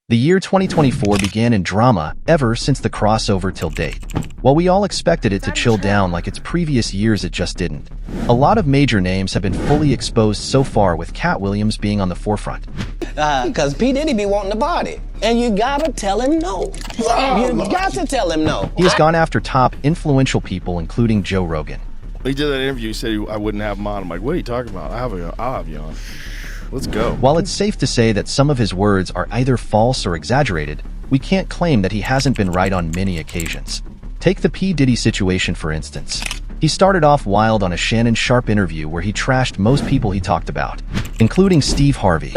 The year 2024 began in drama ever since the crossover till date. While we all expected it to chill down like its previous years, it just didn't. A lot of major names have been fully exposed so far, with Cat Williams being on the forefront. Cause P. Diddy be wanting to party, and you gotta tell him no. You got to tell him no. He has gone after top influential people, including Joe Rogan. He did that interview, he said I wouldn't have him on. I'm like, what are you talking about? I'll have you on. Let's go. While it's safe to say that some of his words are either false or exaggerated, we can't claim that he hasn't been right on many occasions. Take the P. Diddy situation, for instance. He started off wild on a Shannon Sharpe interview where he trashed most people he talked about, including Steve Harvey.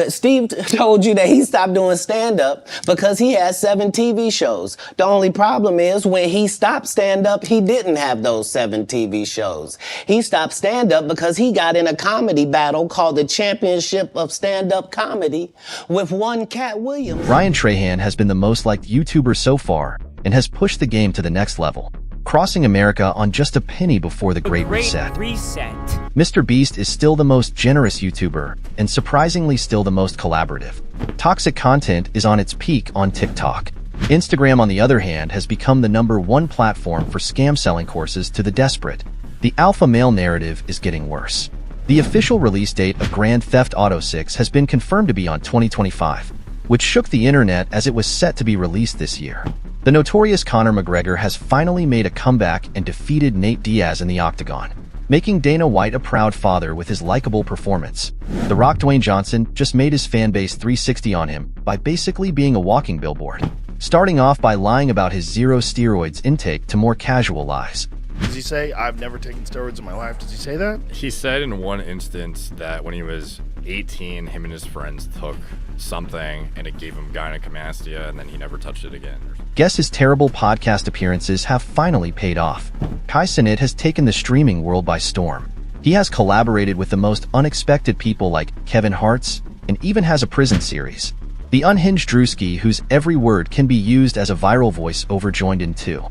Steve told you that he stopped doing stand-up because he had 7 TV shows. The only problem is when he stopped stand-up, he didn't have those 7 TV shows. He stopped stand-up because he got in a comedy battle called the Championship of Stand-Up Comedy with one Cat Williams. Ryan Trahan has been the most liked YouTuber so far and has pushed the game to the next level, crossing America on just a penny before the Great Reset. Mr. Beast is still the most generous YouTuber, and surprisingly still the most collaborative. Toxic content is on its peak on TikTok. Instagram, on the other hand, has become the #1 platform for scam selling courses to the desperate. The alpha male narrative is getting worse. The official release date of Grand Theft Auto 6 has been confirmed to be on 2025, which shook the internet as it was set to be released this year. The notorious Conor McGregor has finally made a comeback and defeated Nate Diaz in the octagon, making Dana White a proud father with his likable performance. The Rock, Dwayne Johnson, just made his fanbase 360 on him by basically being a walking billboard, starting off by lying about his 0 steroids intake to more casual lies. Does he say, I've never taken steroids in my life? Does he say that? He said in one instance that when he was 18, him and his friends took something and it gave him gynecomastia, and then he never touched it again. Guess his terrible podcast appearances have finally paid off. Kai Cenat has taken the streaming world by storm. He has collaborated with the most unexpected people like Kevin Hart's, and even has a prison series. The unhinged Drewski, whose every word can be used as a viral voice over, joined in too.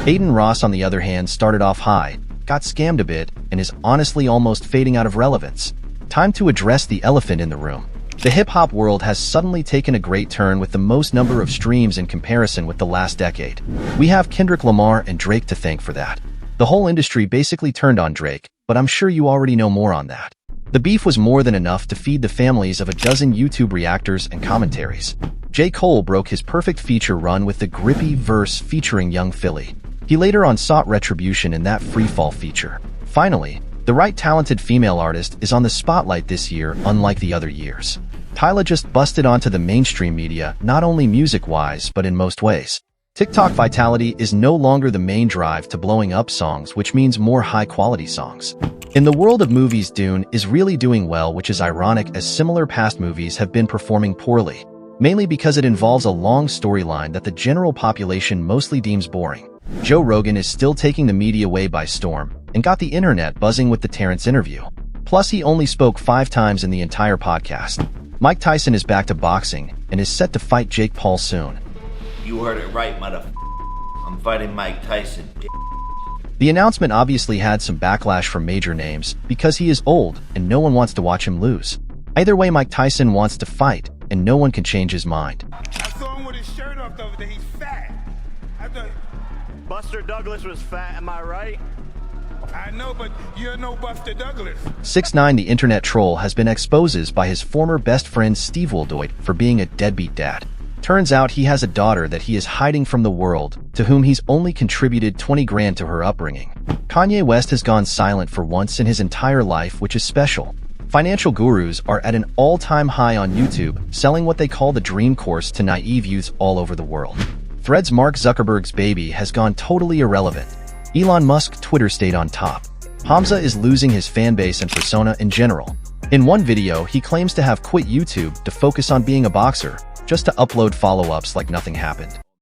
Adin Ross, on the other hand, started off high, got scammed a bit, and is honestly almost fading out of relevance. Time to address the elephant in the room. The hip-hop world has suddenly taken a great turn with the most number of streams in comparison with the last decade. We have Kendrick Lamar and Drake to thank for that. The whole industry basically turned on Drake, but I'm sure you already know more on that. The beef was more than enough to feed the families of a dozen YouTube reactors and commentaries. J. Cole broke his perfect feature run with the grippy verse featuring Young Philly. He later on sought retribution in that freefall feature. Finally, the right talented female artist is on the spotlight this year, unlike the other years. Tyla just busted onto the mainstream media, not only music-wise but in most ways. TikTok vitality is no longer the main drive to blowing up songs, which means more high-quality songs. In the world of movies, Dune is really doing well, which is ironic as similar past movies have been performing poorly, mainly because it involves a long storyline that the general population mostly deems boring. Joe Rogan is still taking the media way by storm and got the internet buzzing with the Terrence interview. Plus, he only spoke 5 times in the entire podcast. Mike Tyson is back to boxing and is set to fight Jake Paul soon. You heard it right, I'm fighting Mike Tyson. The announcement obviously had some backlash from major names because he is old and no one wants to watch him lose. Either way, Mike Tyson wants to fight and no one can change his mind. I saw him with his shirt off the other day. He's fat. Buster Douglas was fat, am I right? I know, but you're no Buster Douglas. 6ix9ine, the internet troll, has been exposed by his former best friend Steve Wildoit for being a deadbeat dad. Turns out he has a daughter that he is hiding from the world, to whom he's only contributed 20 grand to her upbringing. Kanye West has gone silent for once in his entire life, which is special. Financial gurus are at an all-time high on YouTube, selling what they call the dream course to naive youths all over the world. Threads' Mark Zuckerberg's baby has gone totally irrelevant. Elon Musk's Twitter stayed on top. Hamza is losing his fanbase and persona in general. In one video, he claims to have quit YouTube to focus on being a boxer, just to upload follow-ups like nothing happened.